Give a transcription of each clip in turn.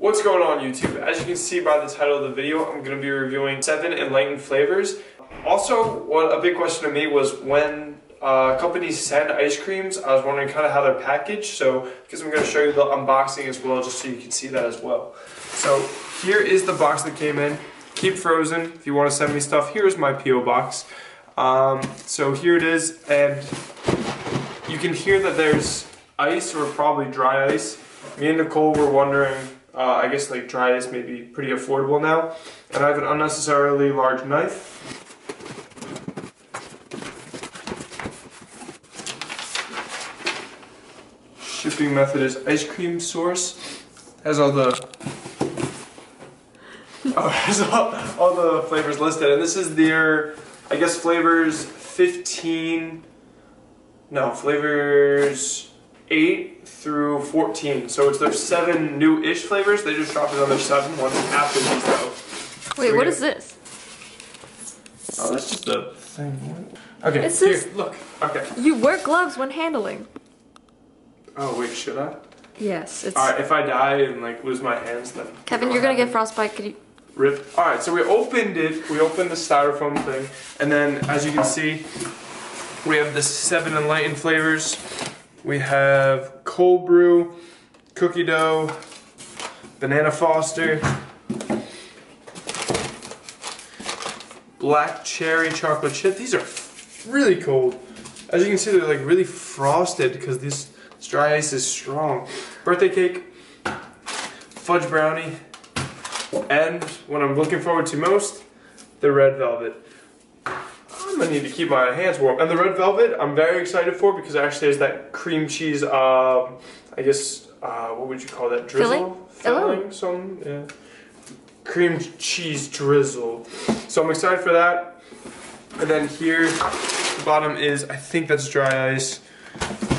What's going on YouTube? As you can see by the title of the video, I'm going to be reviewing 7 Enlightened flavors. Also, a big question to me was when companies send ice creams, I was wondering kind of how they're packaged. So, because I'm going to show you the unboxing as well, just so you can see that as well. So, here is the box that came in. Keep frozen if you want to send me stuff. Here's my P.O. box. So here it is, and you can hear that there's ice, or probably dry ice. Me and Nicole were wondering, I guess like dry ice may be pretty affordable now. And I have an unnecessarily large knife. Shipping method is ice cream source. Has all the has all the flavors listed, and this is their, I guess, flavors 8 through 14. So it's their 7 new-ish flavors. They just dropped another 7 ones after these though. Wait, so what is this? Oh, that's just a thing. Okay, it's here, this... look. Okay. You wear gloves when handling. Oh wait, should I? Yes, it's... Alright, if I die and like lose my hands, then... Kevin, you're gonna get frostbite. Could you... Rip. Alright, so we opened it. We opened the styrofoam thing. And then, as you can see, we have the 7 Enlightened flavors. We have cold brew, cookie dough, banana foster, black cherry chocolate chip. These are really cold. As you can see, they're like really frosted because this dry ice is strong. Birthday cake, fudge brownie, and what I'm looking forward to most, the red velvet. I'm gonna need to keep my hands warm. And the red velvet, I'm very excited for because it actually has that cream cheese, I guess, what would you call that? Drizzle? Filling? Some, yeah. Cream cheese drizzle. So I'm excited for that. And then here, the bottom is, I think that's dry ice.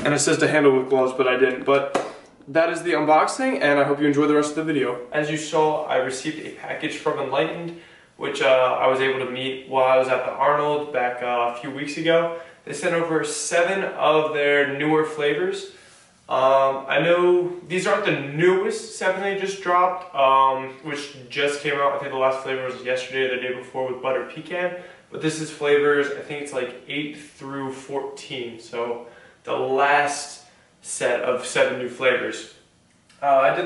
And it says to handle with gloves, but I didn't. But that is the unboxing, and I hope you enjoy the rest of the video. As you saw, I received a package from Enlightened, which I was able to meet while I was at the Arnold back a few weeks ago. They sent over 7 of their newer flavors. I know these aren't the newest 7 they just dropped, which just came out. I think the last flavor was yesterday or the day before with butter pecan. But this is flavors, I think it's like 8 through 14. So the last set of 7 new flavors. Gonna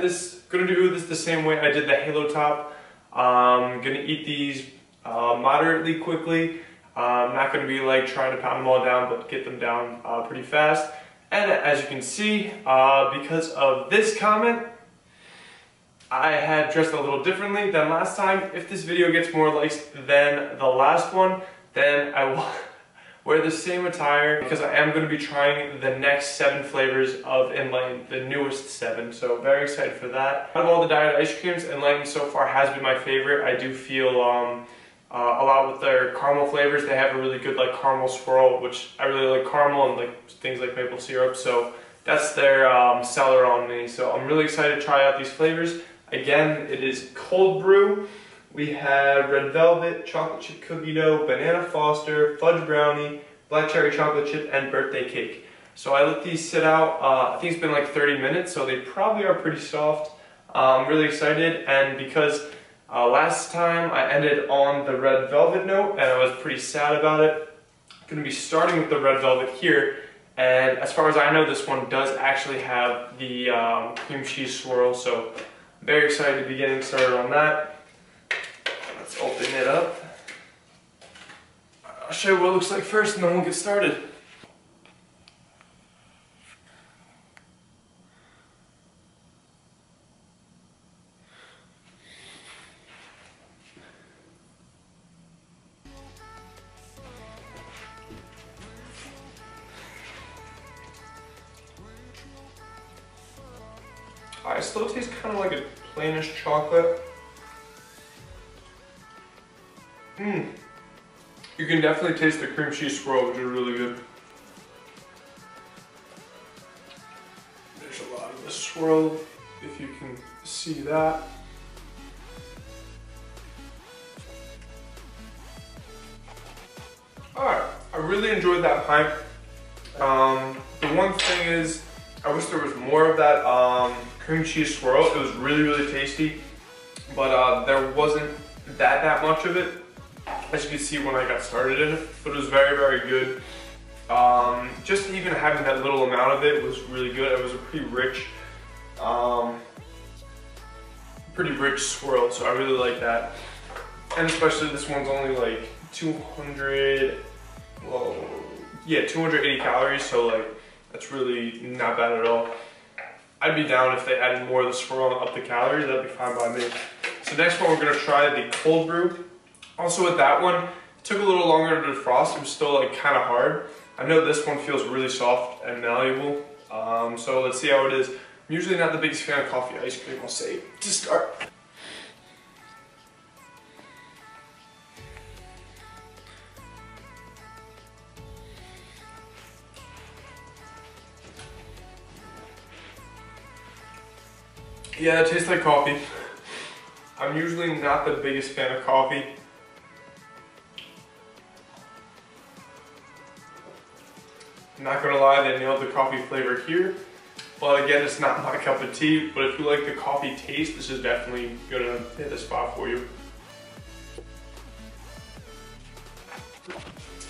do this the same way I did the Halo Top. I'm gonna eat these moderately quickly. I'm not gonna be like trying to pound them all down, but get them down pretty fast. And as you can see, because of this comment, I had dressed a little differently than last time. If this video gets more likes than the last one, then I will wear the same attire because I am going to be trying the next 7 flavors of Enlightened, the newest 7. So very excited for that. Out of all the diet ice creams, Enlightened so far has been my favorite. I do feel a lot with their caramel flavors. They have a really good like caramel swirl, which I really like caramel and like things like maple syrup. So that's their seller on me. So I'm really excited to try out these flavors. Again, it is cold brew. We have red velvet, chocolate chip cookie dough, banana foster, fudge brownie, black cherry chocolate chip, and birthday cake. So I let these sit out, I think it's been like 30 minutes, so they probably are pretty soft. I'm really excited, and because last time I ended on the red velvet note, and I was pretty sad about it, I'm going to be starting with the red velvet here. And as far as I know, this one does actually have the cream cheese swirl, so I'm very excited to be getting started on that. Let's open it up. I'll show you what it looks like first and then we'll get started. It still tastes kind of like a plainish chocolate. You can definitely taste the cream cheese swirl, which is really good. There's a lot of the swirl, if you can see that. Alright, I really enjoyed that pipe. The one thing is, I wish there was more of that cream cheese swirl. It was really, really tasty, but there wasn't that much of it, as you can see when I got started in it, but it was very, very good. Just even having that little amount of it was really good. It was a pretty rich swirl, so I really like that. And especially this one's only like 280 calories, so like that's really not bad at all. I'd be down if they added more of the swirl and up the calories. That'd be fine by me. So next one, we're gonna try the cold brew. Also with that one, it took a little longer to defrost. It was still like kind of hard. I know this one feels really soft and malleable. So let's see how it is. I'm usually not the biggest fan of coffee ice cream, I'll say, to start. Yeah, it tastes like coffee. I'm usually not the biggest fan of coffee. I'm not gonna lie, they nailed the coffee flavor here. But again, it's not my cup of tea, but if you like the coffee taste, this is definitely gonna hit the spot for you.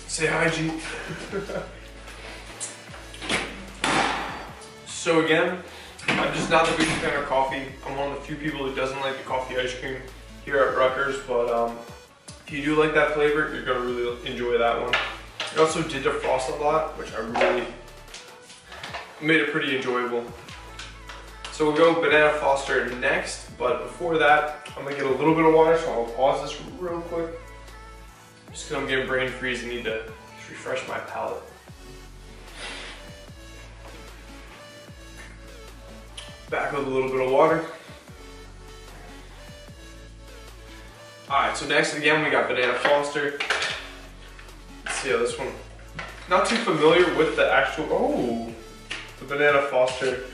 Say hi, G. So again, I'm just not the biggest fan of coffee. I'm one of the few people who doesn't like the coffee ice cream here at Rutgers, but if you do like that flavor, you're gonna really enjoy that one. It also did defrost a lot, which I really made it pretty enjoyable. So we'll go Banana Foster next, but before that, I'm gonna get a little bit of water, so I'll pause this real quick. Just because I'm getting brain freeze and need to just refresh my palate. Back with a little bit of water. Alright, so next again we got Banana Foster. Let's see how this one. Not too familiar with the actual, the Banana Foster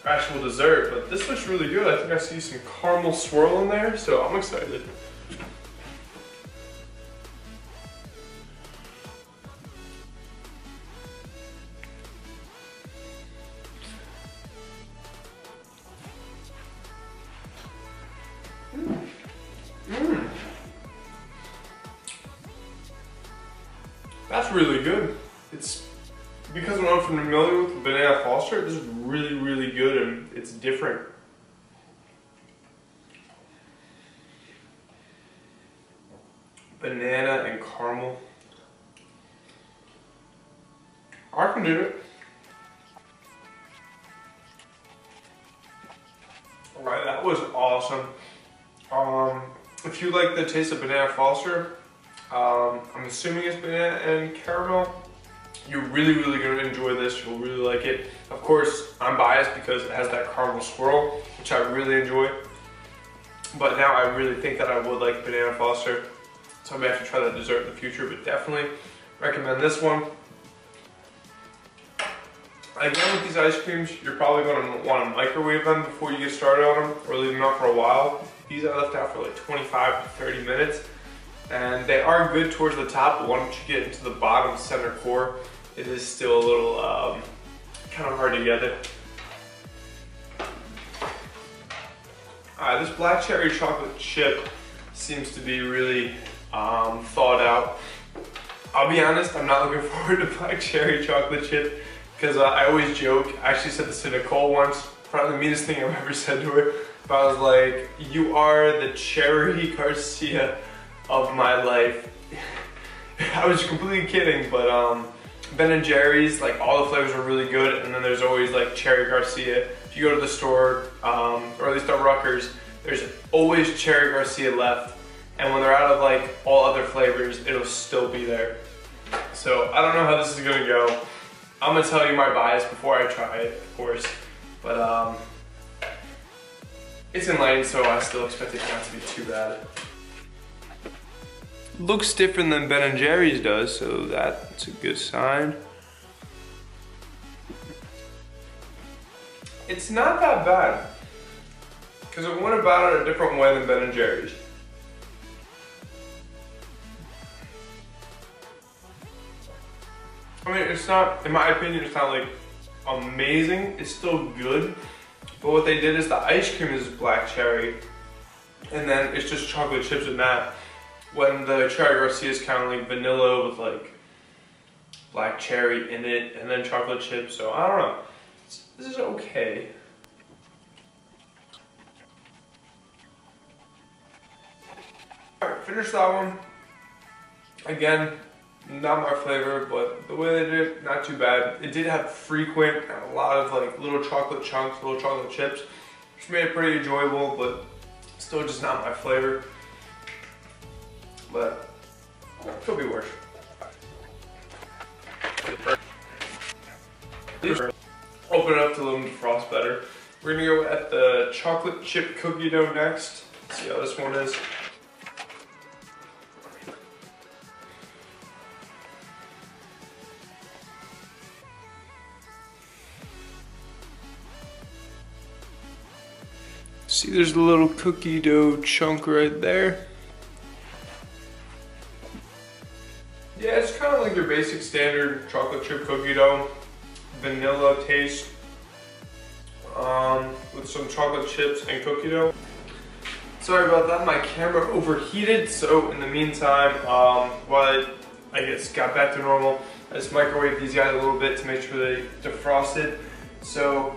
actual dessert, but this looks really good. I think I see some caramel swirl in there, so I'm excited. That's really good. It's because I'm unfamiliar with the Banana Foster, this is really, really good and it's different. Banana and caramel. I can do it. Alright, that was awesome. If you like the taste of Banana Foster, I'm assuming it's banana and caramel, you're really, really going to enjoy this. You'll really like it. Of course, I'm biased because it has that caramel swirl, which I really enjoy. But now I really think that I would like Banana Foster. So I may have to try that dessert in the future, but definitely recommend this one. Again, with these ice creams, you're probably going to want to microwave them before you get started on them, or leave them out for a while. These I left out for like 25 to 30 minutes. And they are good towards the top, but once you get into the bottom center core, it is still a little kind of hard to get it. Alright, this black cherry chocolate chip seems to be really thawed out. I'll be honest, I'm not looking forward to black cherry chocolate chip because I always joke. I actually said this to Nicole once, probably the meanest thing I've ever said to her. But I was like, you are the Cherry Garcia of my life. I was completely kidding, but Ben & Jerry's, like all the flavors are really good, and then there's always like Cherry Garcia. If you go to the store, or at least at Rutgers, there's always Cherry Garcia left, and when they're out of like all other flavors, it'll still be there. So I don't know how this is gonna go. I'm gonna tell you my bias before I try it, of course, but it's Enlightened, so I still expect it not to be too bad. Looks different than Ben & Jerry's does, so that's a good sign. It's not that bad, because it went about it a different way than Ben & Jerry's. I mean, it's not, in my opinion, it's not like amazing. It's still good. But what they did is the ice cream is black cherry, and then it's just chocolate chips in that. When the Cherry Garcia is kind of like vanilla with like black cherry in it, and then chocolate chips. So I don't know. This is okay. Alright, finished that one. Again, not my flavor, but the way they did it, not too bad. It did have frequent and a lot of like little chocolate chunks, little chocolate chips, which made it pretty enjoyable, but still just not my flavor. But could be worse. Open it up to let them defrost better. We're gonna go at the chocolate chip cookie dough next. See how this one is. See, there's a little cookie dough chunk right there. Yeah, it's kind of like your basic standard chocolate chip cookie dough. Vanilla taste with some chocolate chips and cookie dough. Sorry about that, my camera overheated, so in the meantime, while I guess got back to normal, I just microwaved these guys a little bit to make sure they defrosted. So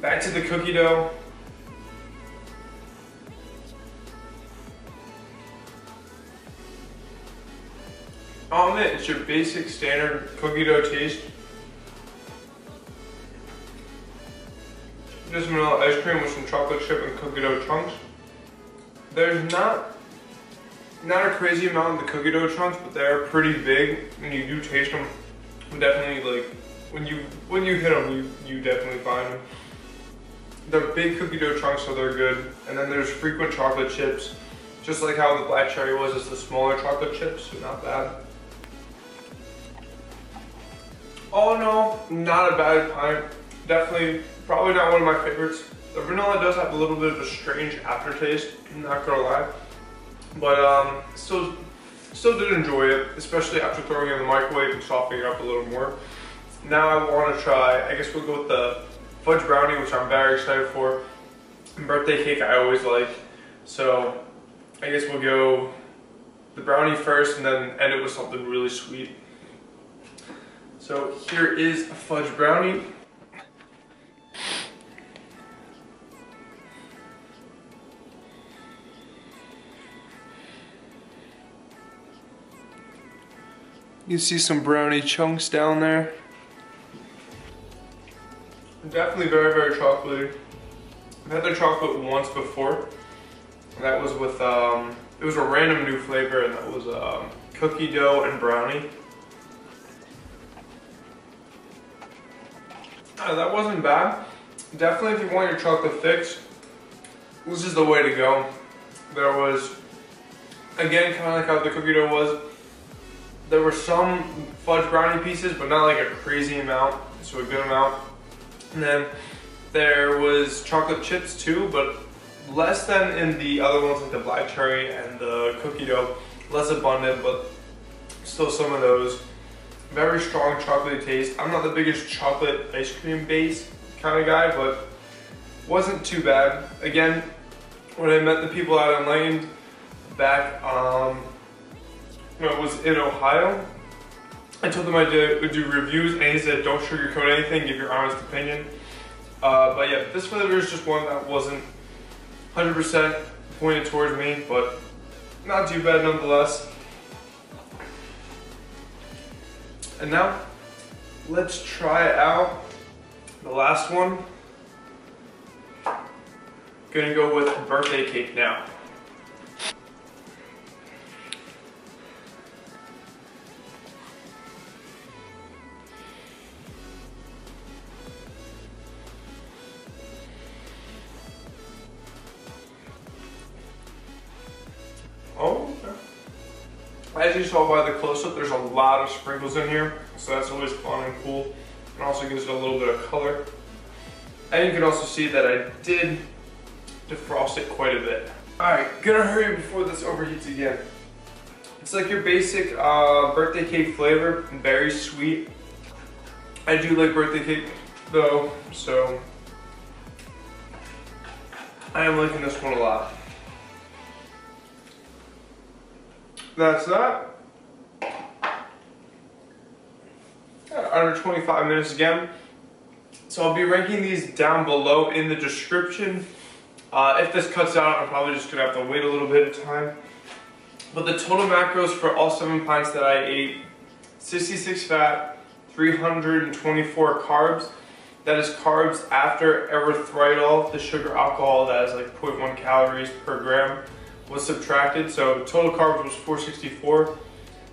back to the cookie dough. On it, it's your basic standard cookie dough taste. Just vanilla ice cream with some chocolate chip and cookie dough chunks. There's not a crazy amount of the cookie dough chunks, but they're pretty big, and you do taste them. Definitely, like when you hit them, you definitely find them. They're big cookie dough chunks, so they're good. And then there's frequent chocolate chips, just like how the black cherry was. It's the smaller chocolate chips, so not bad. All in all, not a bad pint. Definitely, probably not one of my favorites. The vanilla does have a little bit of a strange aftertaste, I'm not gonna lie. But still did enjoy it, especially after throwing it in the microwave and softening it up a little more. Now I want to try, I guess we'll go with the Fudge Brownie, which I'm very excited for. Birthday cake I always like. So I guess we'll go the brownie first and then end it with something really sweet. So here is a Fudge Brownie. You see some brownie chunks down there. Definitely very, very chocolatey. I've had the chocolate once before. And that was with, it was a random new flavor, and that was cookie dough and brownie. That wasn't bad. Definitely if you want your chocolate fix, this is the way to go. There was, again, kind of like how the cookie dough was, there were some fudge brownie pieces, but not like a crazy amount, so a good amount. And then there was chocolate chips too, but less than in the other ones like the black cherry and the cookie dough. Less abundant, but still some of those. Very strong chocolatey taste. I'm not the biggest chocolate ice cream base kind of guy, but wasn't too bad. Again, when I met the people at Enlightened back when I was in Ohio, I told them I would do reviews, and he said don't sugarcoat anything, give your honest opinion. But yeah, this flavor is just one that wasn't 100% pointed towards me, but not too bad nonetheless. And now, let's try out the last one. Gonna go with birthday cake now. Oh, okay. As you saw by the close-up, there's a lot of sprinkles in here, so that's always fun and cool. And also gives it a little bit of color. And you can also see that I did defrost it quite a bit. Alright, gonna hurry before this overheats again. It's like your basic birthday cake flavor, very sweet. I do like birthday cake though, so I am liking this one a lot. That's that. Under 25 minutes again. So I'll be ranking these down below in the description. If this cuts out, I'm probably just gonna have to wait a little bit of time. But the total macros for all 7 pints that I ate: 66 fat, 324 carbs. That is carbs after erythritol, the sugar alcohol that is like 0.1 calories per gram, was subtracted. So total carbs was 464.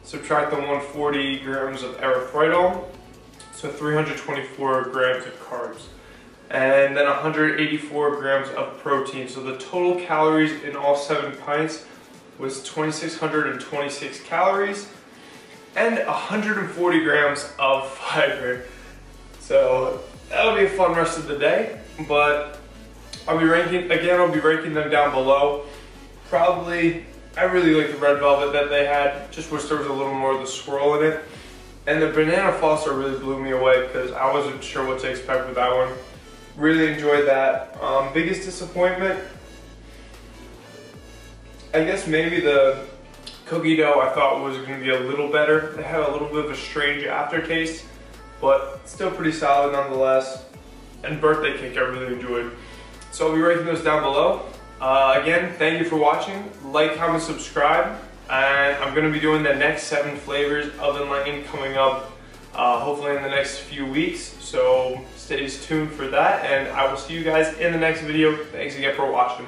Subtract the 140 grams of erythritol, so 324 grams of carbs. And then 184 grams of protein. So the total calories in all 7 pints was 2,626 calories and 140 grams of fiber. So that'll be a fun rest of the day, but I'll be ranking them down below. Probably, I really like the red velvet that they had, just wish there was a little more of the swirl in it. And the banana foster really blew me away because I wasn't sure what to expect with that one. Really enjoyed that. Biggest disappointment, I guess maybe the cookie dough I thought was going to be a little better. They had a little bit of a strange aftertaste, but still pretty solid nonetheless. And birthday cake I really enjoyed. So I'll be ranking those down below. Again, thank you for watching. Like, comment, subscribe. And I'm going to be doing the next 7 flavors of Enlightened coming up hopefully in the next few weeks. So stay tuned for that, and I will see you guys in the next video. Thanks again for watching.